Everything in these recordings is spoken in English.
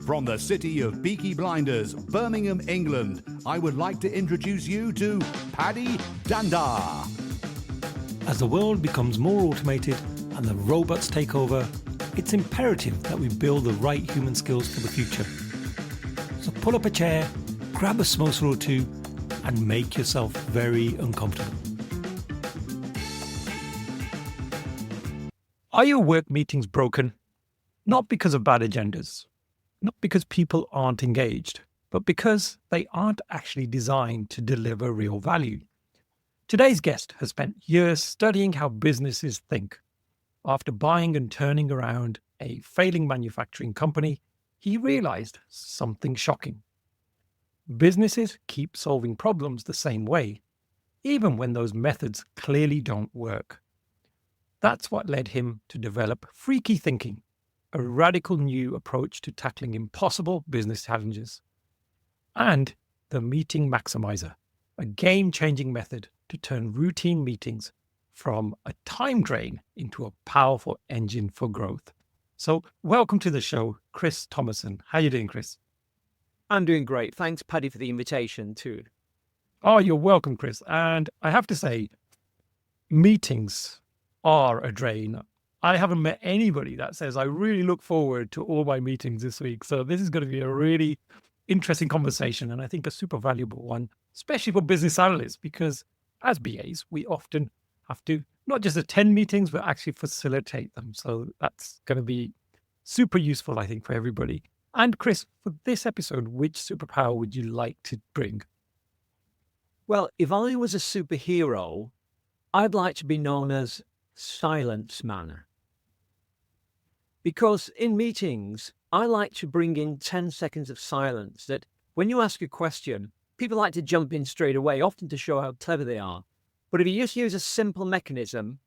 From the city of Peaky Blinders, Birmingham, England, I would like to introduce you to Paddy Dhanda. As the world becomes more automated and the robots take over, it's imperative that we build the right human skills for the future. So pull up a chair, grab a samosa or two, and make yourself very uncomfortable. Are your work meetings broken? Not because of bad agendas, not because people aren't engaged, but because they aren't actually designed to deliver real value. Today's guest has spent years studying how businesses think. After buying and turning around a failing manufacturing company, he realized something shocking. Businesses keep solving problems the same way, even when those methods clearly don't work. That's what led him to develop freaky thinking, a radical new approach to tackling impossible business challenges, and the meeting maximizer, a game-changing method to turn routine meetings from a time drain into a powerful engine for growth. So welcome to the show, Chris Thomason. How are you doing, Chris? I'm doing great. Thanks, Paddy, for the invitation too. Oh, you're welcome, Chris. And I have to say, meetings are a drain. I haven't met anybody that says, I really look forward to all my meetings this week. So this is going to be a really interesting conversation, and I think a super valuable one, especially for business analysts, because as BAs, we often have to not just attend meetings, but actually facilitate them. So that's going to be super useful, I think, for everybody. And Chris, for this episode, which superpower would you like to bring? Well, if I was a superhero, I'd like to be known as Silence Man. Because in meetings, I like to bring in 10 seconds of silence that when you ask a question, people like to jump in straight away, often to show how clever they are. But if you just use a simple mechanism,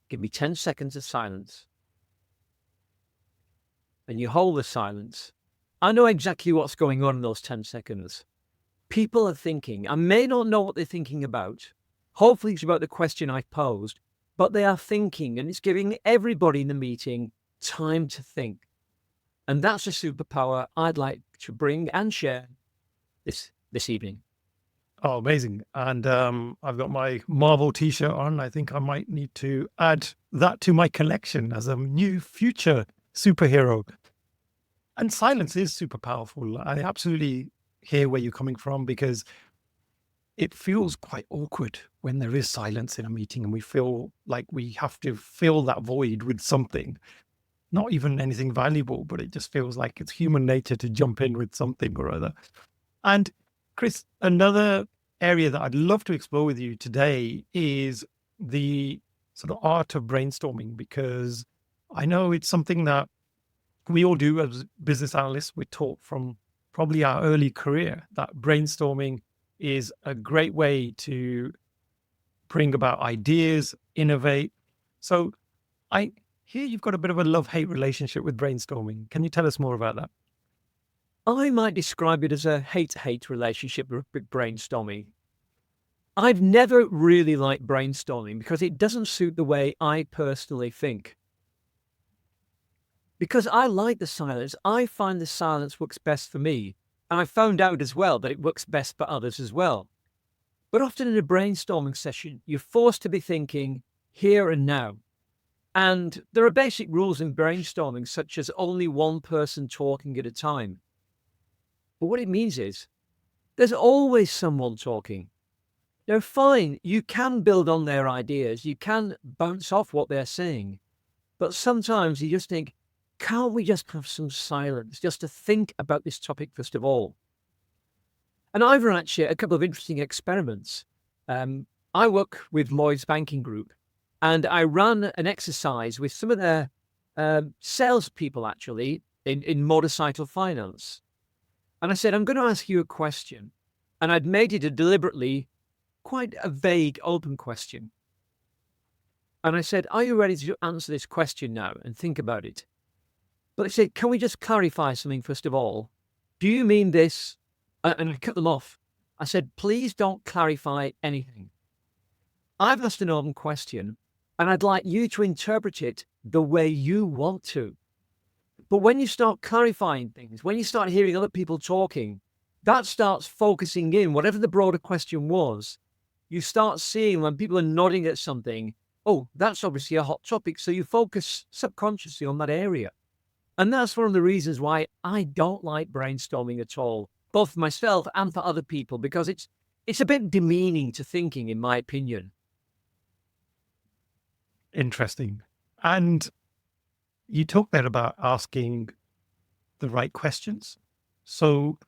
give me 10 seconds of silence, and you hold the silence, I know exactly what's going on in those 10 seconds. People are thinking. I may not know what they're thinking about. Hopefully it's about the question I posed, but they are thinking, and it's giving everybody in the meeting time to think. And that's a superpower I'd like to bring and share this evening. Oh, amazing. And I've got my Marvel t-shirt on. I think I might need to add that to my collection as a new future superhero. And silence is super powerful. I absolutely hear where you're coming from, because it feels quite awkward when there is silence in a meeting and we feel like we have to fill that void with something, not even anything valuable, but it just feels like it's human nature to jump in with something or other. And Chris, another area that I'd love to explore with you today is the sort of art of brainstorming, because I know it's something that we all do as business analysts. We're taught from probably our early career that brainstorming is a great way to bring about ideas, innovate. So I hear you've got a bit of a love-hate relationship with brainstorming. Can you tell us more about that? I might describe it as a hate-hate relationship with brainstorming. I've never really liked brainstorming because it doesn't suit the way I personally think. Because I like the silence, I find the silence works best for me. And I found out as well that it works best for others as well. But often in a brainstorming session, you're forced to be thinking here and now. And there are basic rules in brainstorming, such as only one person talking at a time. But what it means is there's always someone talking. Now, fine, you can build on their ideas, you can bounce off what they're saying. But sometimes you just think, can't we just have some silence just to think about this topic first of all? And I've run actually a couple of interesting experiments. I work with Lloyd's Banking Group, and I ran an exercise with some of their salespeople actually in motorcycle finance. And I said, I'm going to ask you a question. And I'd made it a deliberately quite a vague, open question. And I said, are you ready to answer this question now and think about it? But I said, can we just clarify something first of all? Do you mean this? And I cut them off. I said, please don't clarify anything. I've asked an open question, and I'd like you to interpret it the way you want to. But when you start clarifying things, when you start hearing other people talking, that starts focusing in, whatever the broader question was, you start seeing when people are nodding at something, oh, that's obviously a hot topic. So you focus subconsciously on that area. And that's one of the reasons why I don't like brainstorming at all, both for myself and for other people, because it's a bit demeaning to thinking, in my opinion. Interesting. And you talked there about asking the right questions. So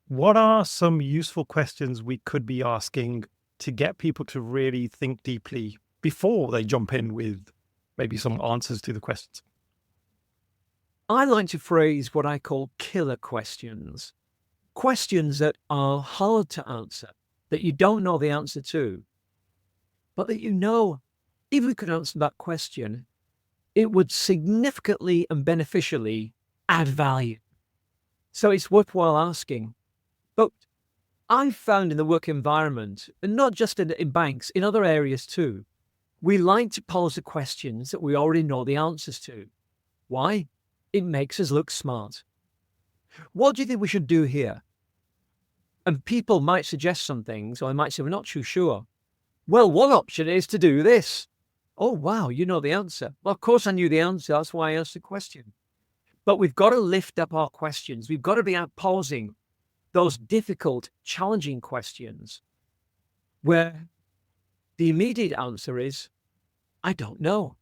what are some useful questions we could be asking to get people to really think deeply before they jump in with maybe some answers to the questions? I like to phrase what I call killer questions. Questions that are hard to answer, that you don't know the answer to, but that you know, if we could answer that question, it would significantly and beneficially add value. So it's worthwhile asking. But I've found in the work environment, and not just in banks, in other areas too, we like to pose the questions that we already know the answers to. Why? It makes us look smart. What do you think we should do here? And people might suggest some things, or they might say, we're not too sure. Well, one option is to do this. Oh, wow, you know the answer. Well, of course I knew the answer. That's why I asked the question. But we've got to lift up our questions. We've got to be out posing those difficult, challenging questions where the immediate answer is, I don't know.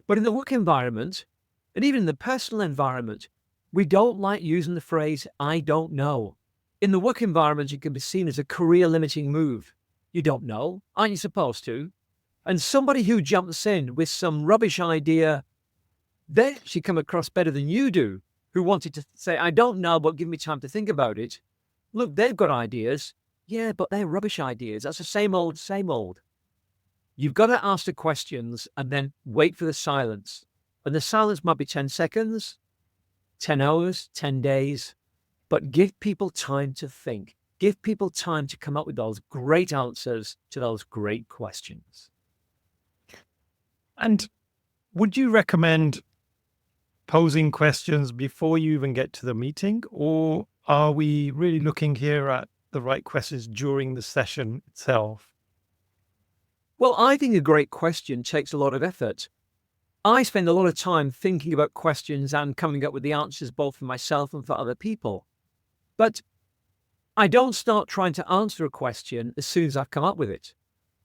But in the work environment, and even in the personal environment, we don't like using the phrase, I don't know. In the work environment, it can be seen as a career-limiting move. You don't know. Aren't you supposed to? And somebody who jumps in with some rubbish idea, they actually come across better than you do, who wanted to say, I don't know, but give me time to think about it. Look, they've got ideas. Yeah, but they're rubbish ideas. That's the same old, same old. You've got to ask the questions and then wait for the silence. And the silence might be 10 seconds, 10 hours, 10 days, but give people time to think. Give people time to come up with those great answers to those great questions. And would you recommend posing questions before you even get to the meeting, or are we really looking here at the right questions during the session itself? Well, I think a great question takes a lot of effort. I spend a lot of time thinking about questions and coming up with the answers both for myself and for other people. But I don't start trying to answer a question as soon as I've come up with it.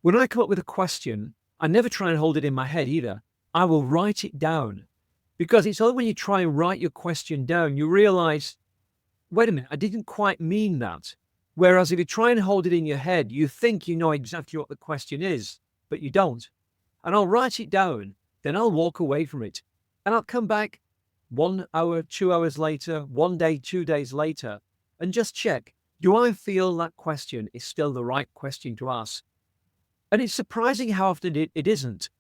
When I come up with a question, I never try and hold it in my head either. I will write it down, because it's only when you try and write your question down, you realize, wait a minute, I didn't quite mean that. Whereas if you try and hold it in your head, you think you know exactly what the question is, but you don't. And I'll write it down, then I'll walk away from it. And I'll come back 1 hour, 2 hours later, 1 day, 2 days later, and just check, do I feel that question is still the right question to ask? And it's surprising how often it isn't.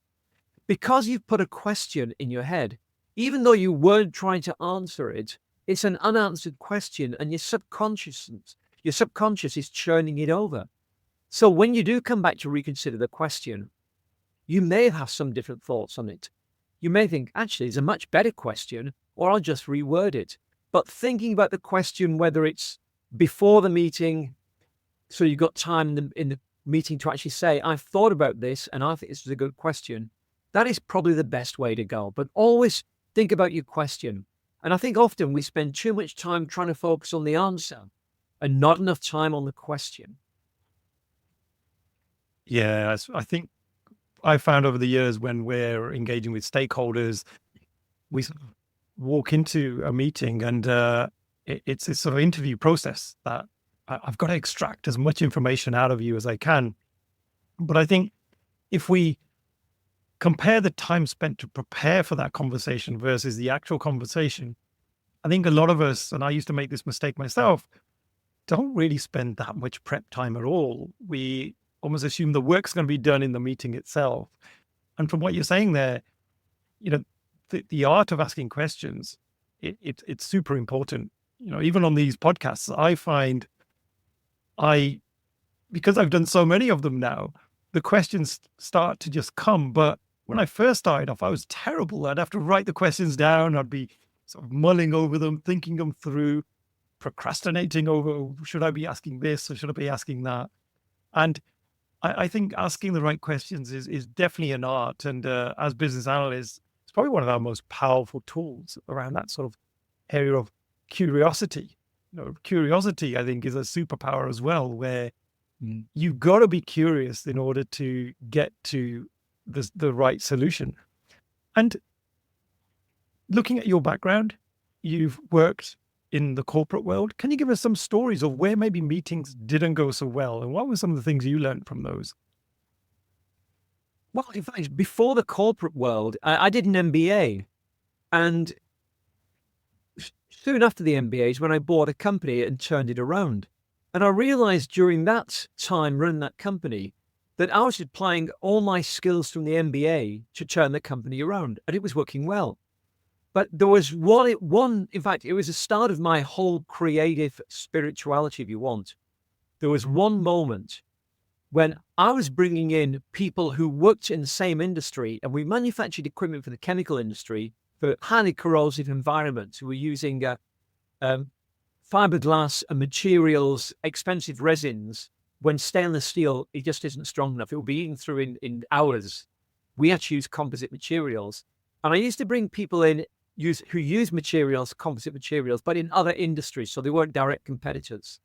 Because you've put a question in your head, even though you weren't trying to answer it, it's an unanswered question, and your subconscious is churning it over. So when you do come back to reconsider the question, you may have some different thoughts on it. You may think, actually, it's a much better question, or I'll just reword it. But thinking about the question, whether it's before the meeting, so you've got time in the meeting to actually say, I've thought about this and I think this is a good question, that is probably the best way to go. But always think about your question. And I think often we spend too much time trying to focus on the answer and not enough time on the question. Yeah, I think I found over the years when we're engaging with stakeholders, we sort of walk into a meeting and it's this sort of interview process that I've got to extract as much information out of you as I can. But I think if we compare the time spent to prepare for that conversation versus the actual conversation, I think a lot of us, and I used to make this mistake myself, don't really spend that much prep time at all. We almost assume the work's going to be done in the meeting itself. And from what you're saying there, you know, the art of asking questions, it's super important. You know, even on these podcasts, I find because I've done so many of them now, the questions start to just come. But when I first started off, I was terrible. I'd have to write the questions down. I'd be sort of mulling over them, thinking them through, procrastinating over, should I be asking this or should I be asking that? And I think asking the right questions is definitely an art. And as business analysts, it's probably one of our most powerful tools around that sort of area of curiosity. Curiosity, I think, is a superpower as well, where you've got to be curious in order to get to the right solution. And looking at your background, you've worked in the corporate world. Can you give us some stories of where maybe meetings didn't go so well? And what were some of the things you learned from those? Well, in fact, before the corporate world, I did an MBA. And soon after the MBA is when I bought a company and turned it around. And I realized during that time running that company that I was applying all my skills from the MBA to turn the company around, and it was working well. But there was in fact, it was the start of my whole creative spirituality, if you want. There was one moment when I was bringing in people who worked in the same industry, and we manufactured equipment for the chemical industry for highly corrosive environments. We were using fiberglass and materials, expensive resins. When stainless steel, it just isn't strong enough. It will be eaten through in hours. We had to use composite materials. And I used to bring people in who use composite materials, but in other industries, so they weren't direct competitors.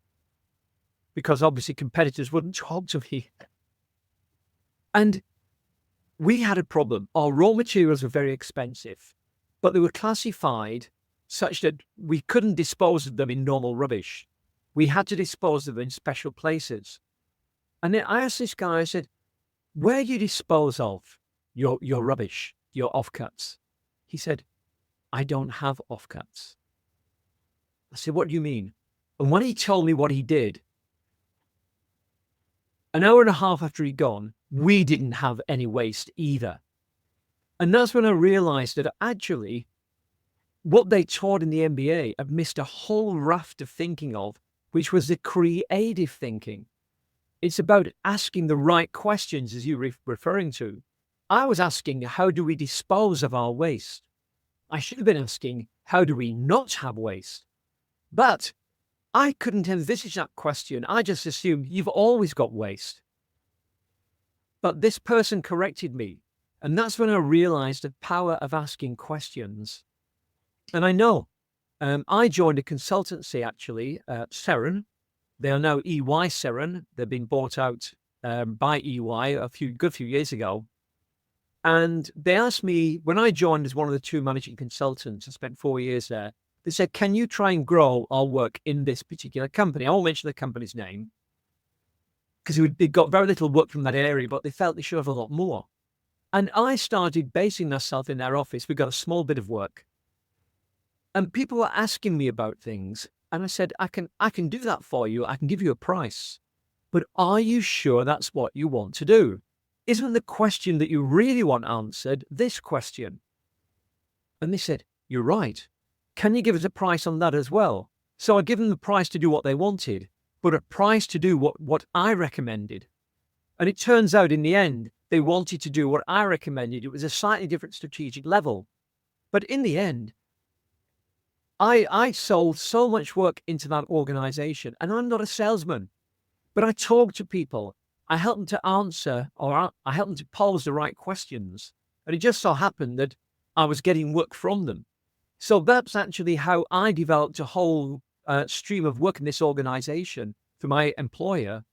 Because obviously competitors wouldn't talk to me. And we had a problem. Our raw materials were very expensive, but they were classified such that we couldn't dispose of them in normal rubbish. We had to dispose of them in special places. And then I asked this guy, I said, where do you dispose of your rubbish, your offcuts? He said, I don't have offcuts. I said, what do you mean? And when he told me what he did, an hour and a half after he'd gone, we didn't have any waste either. And that's when I realized that actually what they taught in the MBA, I've missed a whole raft of thinking of, which was the creative thinking. It's about asking the right questions, as you're referring to. I was asking, how do we dispose of our waste? I should have been asking, how do we not have waste? But I couldn't envisage that question. I just assumed you've always got waste. But this person corrected me. And that's when I realized the power of asking questions. And I know, I joined a consultancy actually, Seren. They are now EY Seren. They've been bought out by EY a good few years ago. And they asked me, when I joined as one of the two managing consultants, I spent 4 years there, they said, can you try and grow our work in this particular company? I won't mention the company's name, because they got very little work from that area, but they felt they should have a lot more. And I started basing myself in their office. We got a small bit of work. And people were asking me about things. And I said, I can do that for you. I can give you a price. But are you sure that's what you want to do? Isn't the question that you really want answered this question? And they said, you're right. Can you give us a price on that as well? So I gave them the price to do what they wanted, but a price to do what I recommended. And it turns out in the end, they wanted to do what I recommended. It was a slightly different strategic level. But in the end, I sold so much work into that organization, and I'm not a salesman, but I talk to people. I help them to answer, or I help them to pose the right questions. And it just so happened that I was getting work from them. So that's actually how I developed a whole stream of work in this organization for my employer,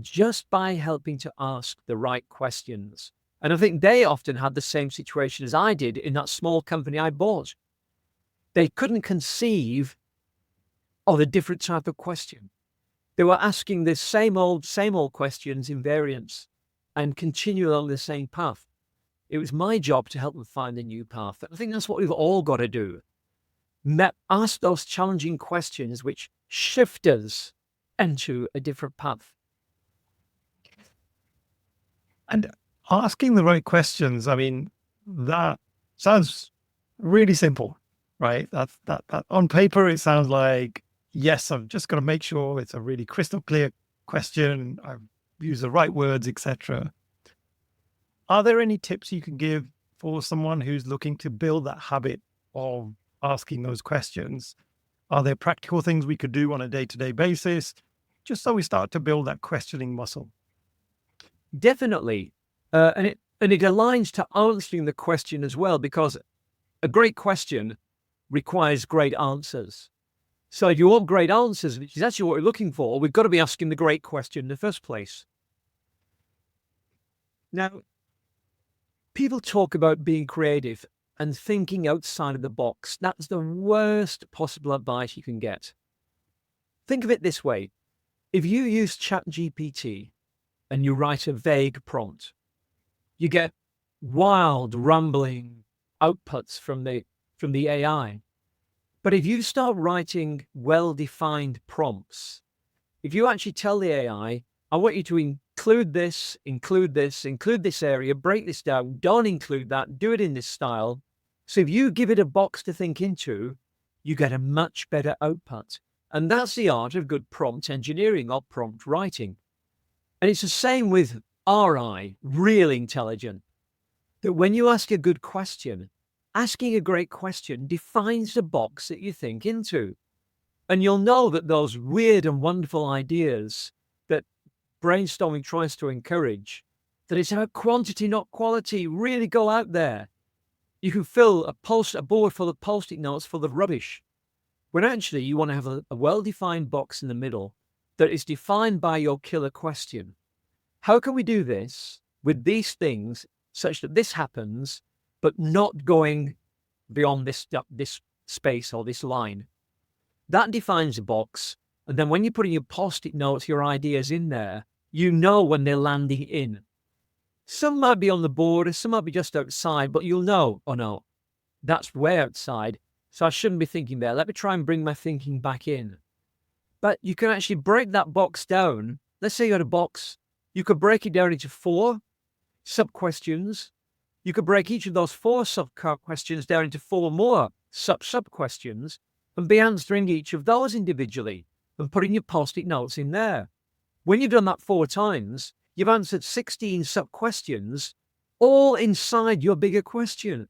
just by helping to ask the right questions. And I think they often had the same situation as I did in that small company I bought. They couldn't conceive of a different type of question. They were asking the same old questions in variants and continue along the same path. It was my job to help them find a new path. And I think that's what we've all got to do. Ask those challenging questions which shift us into a different path. And asking the right questions, I mean, that sounds really simple, right? That on paper, it sounds like, yes, I've just got to make sure it's a really crystal clear question. I've used the right words, etc. Are there any tips you can give for someone who's looking to build that habit of asking those questions? Are there practical things we could do on a day-to-day basis? Just so we start to build that questioning muscle. Definitely. And it aligns to answering the question as well, because a great question requires great answers. So if you want great answers, which is actually what we're looking for, we've got to be asking the great question in the first place. Now, people talk about being creative and thinking outside of the box. That's the worst possible advice you can get. Think of it this way. If you use ChatGPT and you write a vague prompt, you get wild, rambling outputs from the AI. But if you start writing well-defined prompts, if you actually tell the AI, I want you to include this area, break this down, don't include that, do it in this style. So if you give it a box to think into, you get a much better output. And that's the art of good prompt engineering or prompt writing. And it's the same with RI, real intelligent, that when you ask a good question, asking a great question defines the box that you think into. And you'll know that those weird and wonderful ideas that brainstorming tries to encourage, that it's about quantity, not quality, really go out there. You can fill a board full of Post-it notes full of rubbish, when actually you want to have a well-defined box in the middle that is defined by your killer question. How can we do this with these things such that this happens, but not going beyond this space or this line? That defines the box. And then when you're putting your Post-it notes, your ideas in there, you know when they're landing in. Some might be on the border, some might be just outside, but you'll know, oh no, that's way outside. So I shouldn't be thinking there. Let me try and bring my thinking back in. But you can actually break that box down. Let's say you had a box. You could break it down into 4 sub-questions. You could break each of those 4 sub-questions down into 4 more sub-questions and be answering each of those individually and putting your Post-it notes in there. When you've done that 4 times, you've answered 16 sub-questions, all inside your bigger question.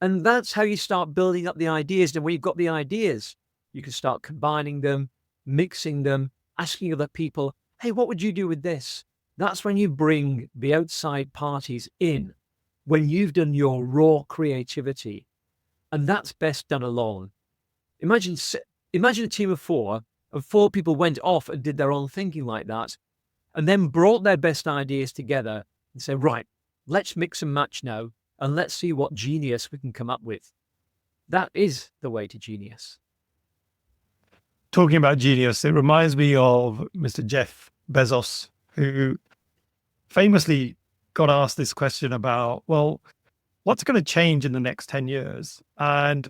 And that's how you start building up the ideas. And when you've got the ideas, you can start combining them, mixing them, asking other people, hey, what would you do with this? That's when you bring the outside parties in, when you've done your raw creativity. And that's best done alone. Imagine a team of 4, and 4 people went off and did their own thinking like that, and then brought their best ideas together and said, right, let's mix and match now, and let's see what genius we can come up with. That is the way to genius. Talking about genius, it reminds me of Mr. Jeff Bezos, who famously got asked this question about, well, what's going to change in the next 10 years? And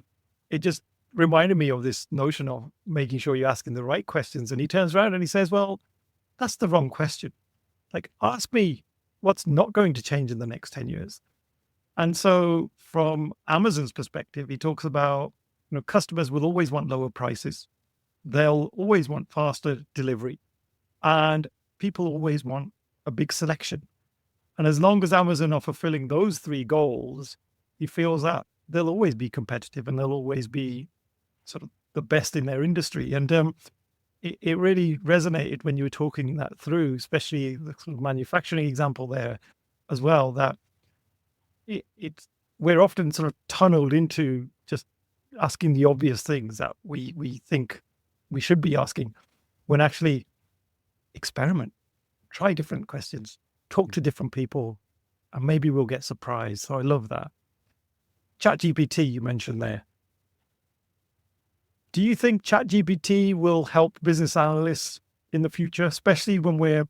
it just reminded me of this notion of making sure you're asking the right questions. And he turns around and he says, well, that's the wrong question. Like, ask me what's not going to change in the next 10 years. And so from Amazon's perspective, he talks about, customers will always want lower prices. They'll always want faster delivery. And people always want a big selection. And as long as Amazon are fulfilling those 3 goals, he feels that they'll always be competitive and they'll always be sort of the best in their industry. And it really resonated when you were talking that through, especially the sort of manufacturing example there as well, that we're often sort of tunneled into just asking the obvious things that we think we should be asking, when actually experiment, try different questions, talk to different people, and maybe we'll get surprised. So I love that. ChatGPT, you mentioned there. Do you think ChatGPT will help business analysts in the future, especially when we're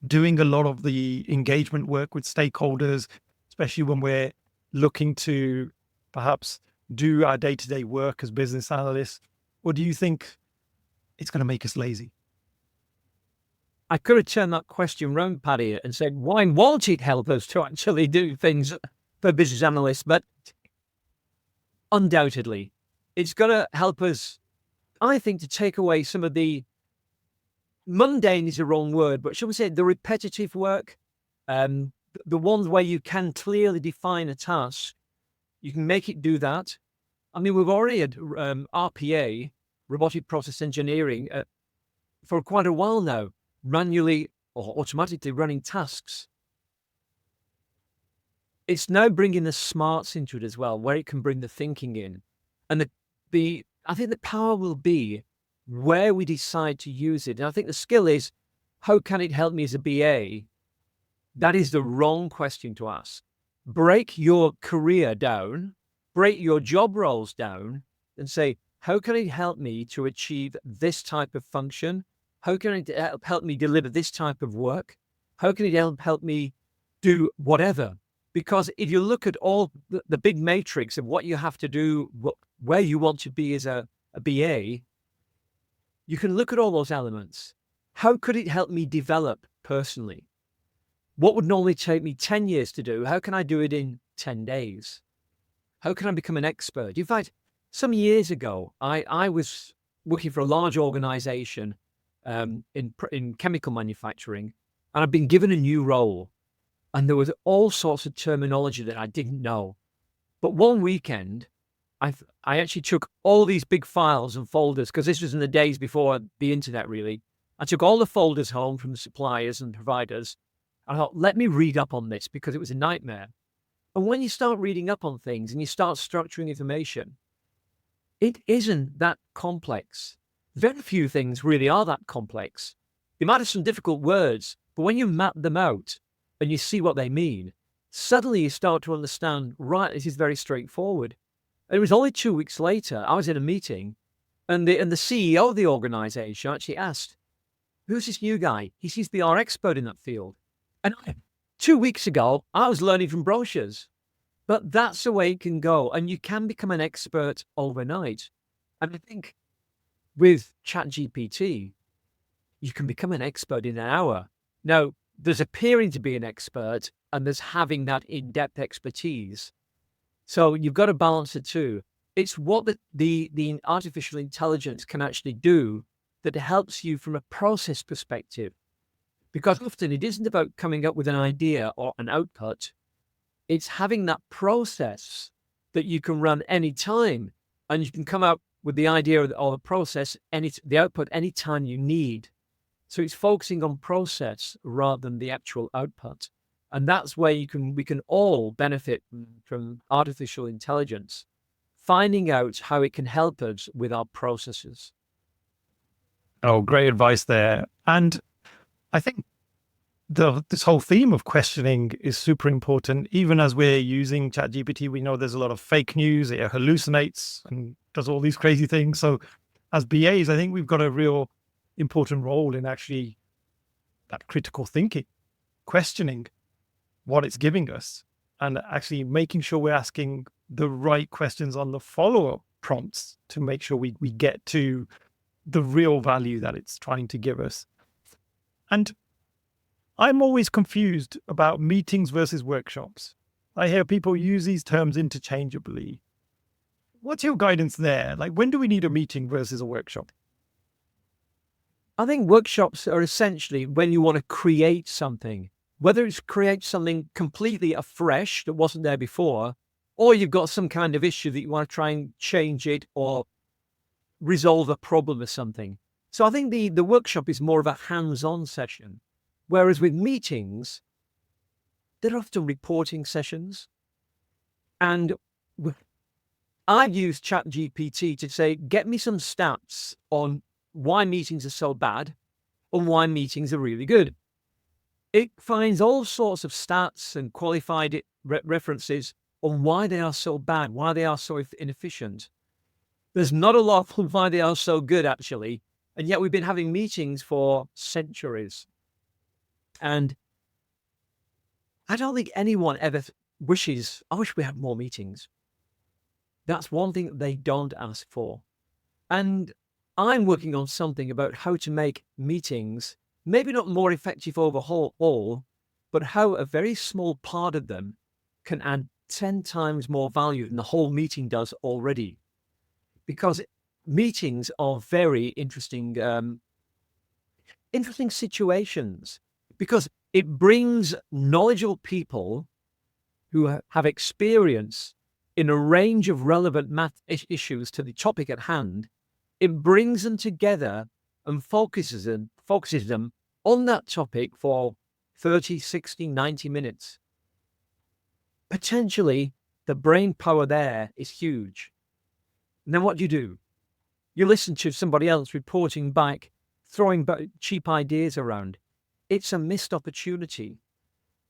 doing a lot of the engagement work with stakeholders, especially when we're looking to perhaps do our day-to-day work as business analysts? Or do you think it's going to make us lazy? I could have turned that question round, Paddy, and said, why won't it help us to actually do things for business analysts? But undoubtedly, it's going to help us, I think, to take away some of the mundane is the wrong word, but shall we say the repetitive work, the ones where you can clearly define a task. You can make it do that. I mean, we've already had RPA, robotic process engineering, for quite a while now, manually or automatically running tasks. It's now bringing the smarts into it as well, where it can bring the thinking in. And I think the power will be where we decide to use it. And I think the skill is, how can it help me as a BA? That is the wrong question to ask. Break your career down, break your job roles down, and say, how can it help me to achieve this type of function? How can it help me deliver this type of work? How can it help me do whatever? Because if you look at all the big matrix of what you have to do, where you want to be as a BA, you can look at all those elements. How could it help me develop personally? What would normally take me 10 years to do? How can I do it in 10 days? How can I become an expert? In fact, some years ago, I was working for a large organization in chemical manufacturing, and I'd been given a new role. And there was all sorts of terminology that I didn't know. But one weekend, I actually took all these big files and folders, because this was in the days before the internet, really. I took all the folders home from the suppliers and providers. I thought, let me read up on this, because it was a nightmare. And when you start reading up on things and you start structuring information, it isn't that complex. Very few things really are that complex. You might have some difficult words, but when you map them out, and you see what they mean, suddenly you start to understand, right, this is very straightforward. And it was only 2 weeks later, I was in a meeting, and the CEO of the organization actually asked, who's this new guy? He seems to be our expert in that field. And 2 weeks ago, I was learning from brochures. But that's the way it can go. And you can become an expert overnight. And I think with ChatGPT, you can become an expert in an hour. Now, there's appearing to be an expert, and there's having that in-depth expertise. So you've got to balance the two. It's what the artificial intelligence can actually do that helps you from a process perspective. Because often it isn't about coming up with an idea or an output. It's having that process that you can run any time, and you can come up with the idea or the process, the output anytime you need. So it's focusing on process rather than the actual output. And that's where we can all benefit from artificial intelligence, finding out how it can help us with our processes. Oh, great advice there. And I think this whole theme of questioning is super important. Even as we're using ChatGPT, we know there's a lot of fake news. It hallucinates and does all these crazy things. So as BAs, I think we've got a real important role in actually that critical thinking, questioning what it's giving us, and actually making sure we're asking the right questions on the follow-up prompts to make sure we get to the real value that it's trying to give us. And I'm always confused about meetings versus workshops. I hear people use these terms interchangeably. What's your guidance there? Like, when do we need a meeting versus a workshop? I think workshops are essentially when you want to create something, whether it's create something completely afresh that wasn't there before, or you've got some kind of issue that you want to try and change it or resolve a problem or something. So I think the workshop is more of a hands-on session, whereas with meetings, they're often reporting sessions. And I've used ChatGPT to say, get me some stats on why meetings are so bad and why meetings are really good. It finds all sorts of stats and qualified references on why they are so bad, why they are so inefficient. There's not a lot on why they are so good, actually. And yet we've been having meetings for centuries. And I don't think anyone ever wishes, I wish we had more meetings. That's one thing that they don't ask for. And I'm working on something about how to make meetings maybe not more effective overall, but how a very small part of them can add 10 times more value than the whole meeting does already. Because meetings are very interesting situations, because it brings knowledgeable people who have experience in a range of relevant math issues to the topic at hand, it brings them together and focuses them on that topic for 30, 60, 90 minutes. Potentially, the brain power there is huge. And then what do? You listen to somebody else reporting back, throwing cheap ideas around. It's a missed opportunity.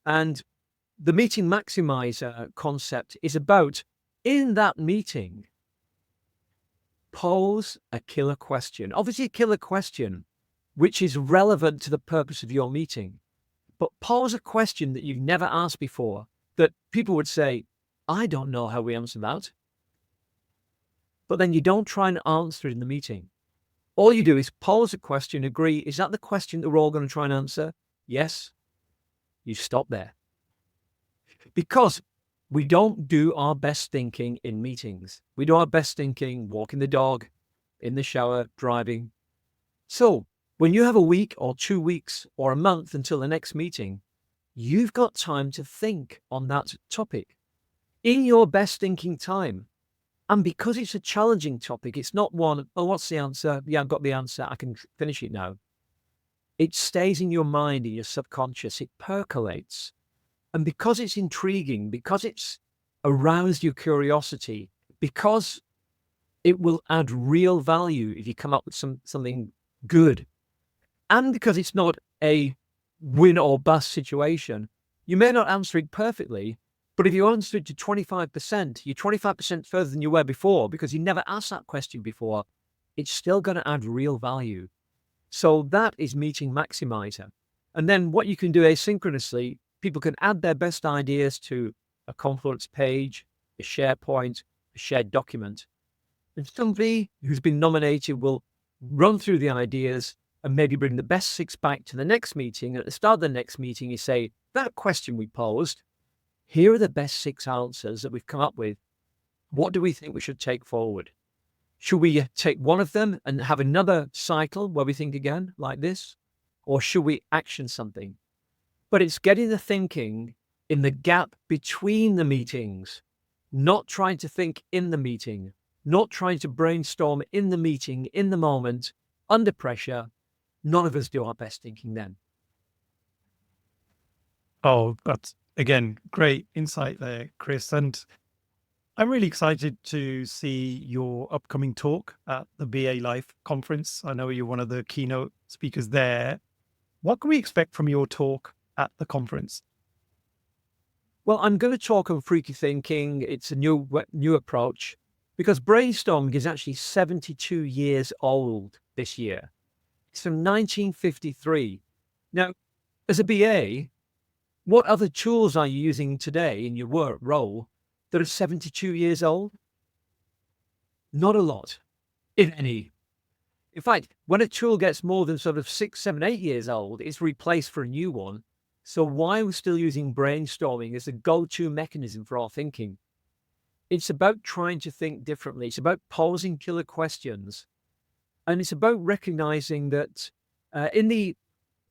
And the meeting maximizer concept is about, in that meeting, pose a killer question. Obviously, a killer question which is relevant to the purpose of your meeting. But pose a question that you've never asked before that people would say, I don't know how we answer that. But then you don't try and answer it in the meeting. All you do is pose a question, agree, is that the question that we're all going to try and answer? Yes. You stop there. Because we don't do our best thinking in meetings. We do our best thinking walking the dog, in the shower, driving. So when you have a week or 2 weeks or a month until the next meeting, you've got time to think on that topic in your best thinking time. And because it's a challenging topic, it's not one, oh, what's the answer? Yeah, I've got the answer. I can finish it now. It stays in your mind, in your subconscious. It percolates. And because it's intriguing, because it's aroused your curiosity, because it will add real value if you come up with something good, and because it's not a win or bust situation, you may not answer it perfectly, but if you answer it to 25%, you're 25% further than you were before because you never asked that question before. It's still going to add real value. So that is meeting maximizer. And then what you can do asynchronously, people can add their best ideas to a Confluence page, a SharePoint, a shared document. And somebody who's been nominated will run through the ideas and maybe bring the best 6 back to the next meeting. At the start of the next meeting, you say, that question we posed, here are the best 6 answers that we've come up with. What do we think we should take forward? Should we take one of them and have another cycle where we think again like this? Or should we action something? But it's getting the thinking in the gap between the meetings, not trying to think in the meeting, not trying to brainstorm in the meeting, in the moment, under pressure. None of us do our best thinking then. Oh, that's, again, great insight there, Chris. And I'm really excited to see your upcoming talk at the BA Life conference. I know you're one of the keynote speakers there. What can we expect from your talk at the conference? Well, I'm going to talk on freaky thinking. It's a new approach because brainstorming is actually 72 years old this year. It's from 1953. Now, as a BA, what other tools are you using today in your work role that are 72 years old? Not a lot, if any. In fact, when a tool gets more than sort of 6, 7, 8 years old, it's replaced for a new one. So why are we still using brainstorming as a go-to mechanism for our thinking? It's about trying to think differently. It's about posing killer questions. And it's about recognizing that in the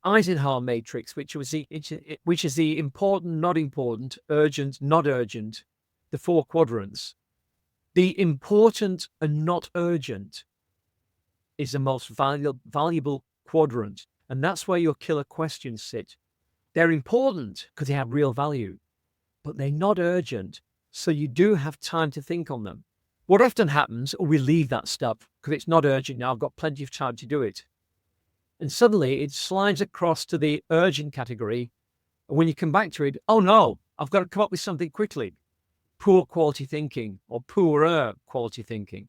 Eisenhower matrix, which is the important, not important, urgent, not urgent, the 4 quadrants, the important and not urgent is the most valuable quadrant. And that's where your killer questions sit. They're important because they have real value, but they're not urgent. So you do have time to think on them. What often happens, we leave that stuff because it's not urgent now. I've got plenty of time to do it. And suddenly it slides across to the urgent category. And when you come back to it, oh no, I've got to come up with something quickly. Poor quality thinking or poorer quality thinking.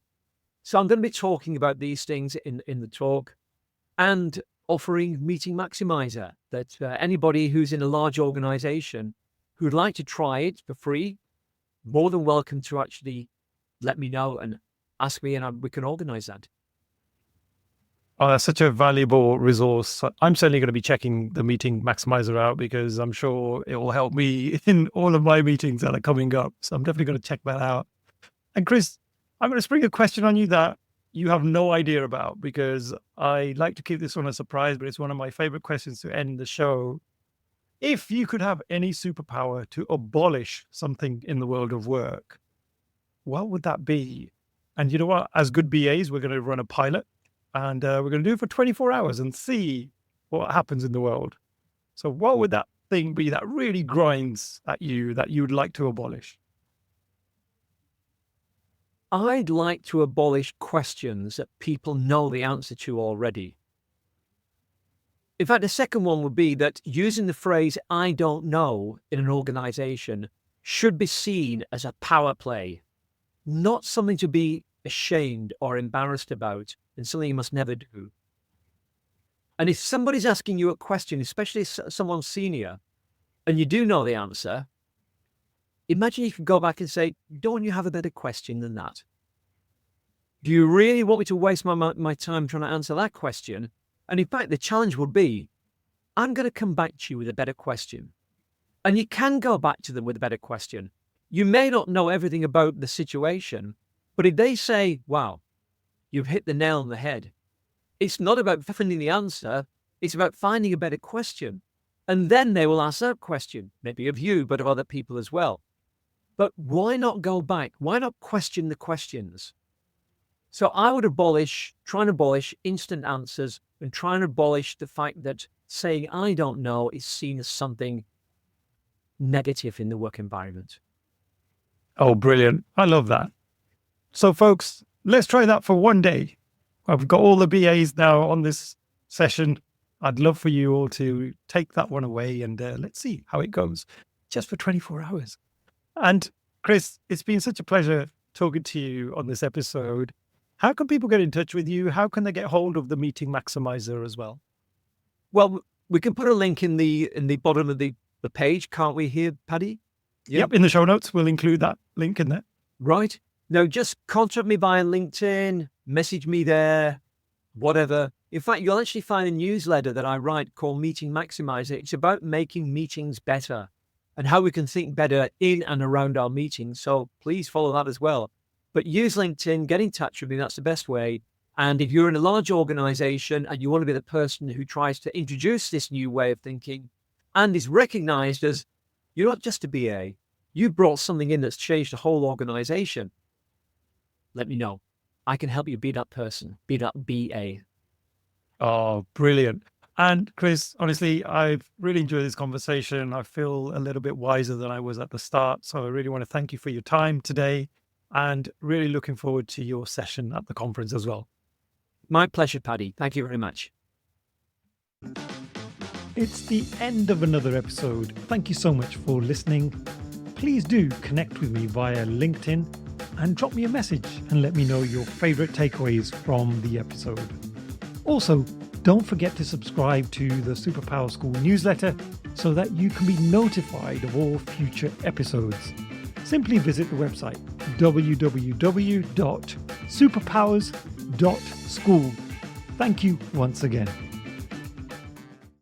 So I'm going to be talking about these things in the talk and offering Meeting Maximizer that anybody who's in a large organization who'd like to try it for free, more than welcome to actually let me know and ask me and we can organize that. Oh, that's such a valuable resource. I'm certainly going to be checking the Meeting Maximizer out because I'm sure it will help me in all of my meetings that are coming up. So I'm definitely going to check that out. And Chris, I'm going to spring a question on you that you have no idea about because I like to keep this one a surprise, but it's one of my favorite questions to end the show. If you could have any superpower to abolish something in the world of work, what would that be? And you know what? As good BAs, we're going to run a pilot, and we're going to do it for 24 hours and see what happens in the world. So what would that thing be that really grinds at you that you would like to abolish? I'd like to abolish questions that people know the answer to already. In fact, the second one would be that using the phrase, I don't know, in an organization should be seen as a power play, not something to be ashamed or embarrassed about, and something you must never do. And if somebody's asking you a question, especially someone senior, and you do know the answer, imagine you could go back and say, don't you have a better question than that? Do you really want me to waste my time trying to answer that question? And in fact, the challenge would be, I'm going to come back to you with a better question. And you can go back to them with a better question. You may not know everything about the situation, but if they say, wow, you've hit the nail on the head, it's not about finding the answer, it's about finding a better question. And then they will ask that question, maybe of you, but of other people as well. But why not go back? Why not question the questions? So I would try and abolish instant answers and try and abolish the fact that saying I don't know is seen as something negative in the work environment. Oh, brilliant. I love that. So folks, let's try that for one day. I've got all the BAs now on this session. I'd love for you all to take that one away and let's see how it goes just for 24 hours. And Chris, it's been such a pleasure talking to you on this episode. How can people get in touch with you? How can they get hold of the Meeting Maximizer as well? Well, we can put a link in the bottom of the page, can't we here, Paddy? Yep, in the show notes, we'll include that link in there. Right. Now, just contact me via LinkedIn, message me there, whatever. In fact, you'll actually find a newsletter that I write called Meeting Maximizer. It's about making meetings better and how we can think better in and around our meetings. So please follow that as well. But use LinkedIn, get in touch with me. That's the best way. And if you're in a large organization and you want to be the person who tries to introduce this new way of thinking and is recognized as, you're not just a BA, you brought something in that's changed the whole organization, let me know. I can help you be that person, be that BA. Oh, brilliant. And Chris, honestly, I've really enjoyed this conversation. I feel a little bit wiser than I was at the start. So I really want to thank you for your time today and really looking forward to your session at the conference as well. My pleasure, Paddy. Thank you very much. It's the end of another episode. Thank you so much for listening. Please do connect with me via LinkedIn and drop me a message and let me know your favorite takeaways from the episode. Also, don't forget to subscribe to the Superpower School newsletter so that you can be notified of all future episodes. Simply visit the website www.superpowers.school. Thank you once again.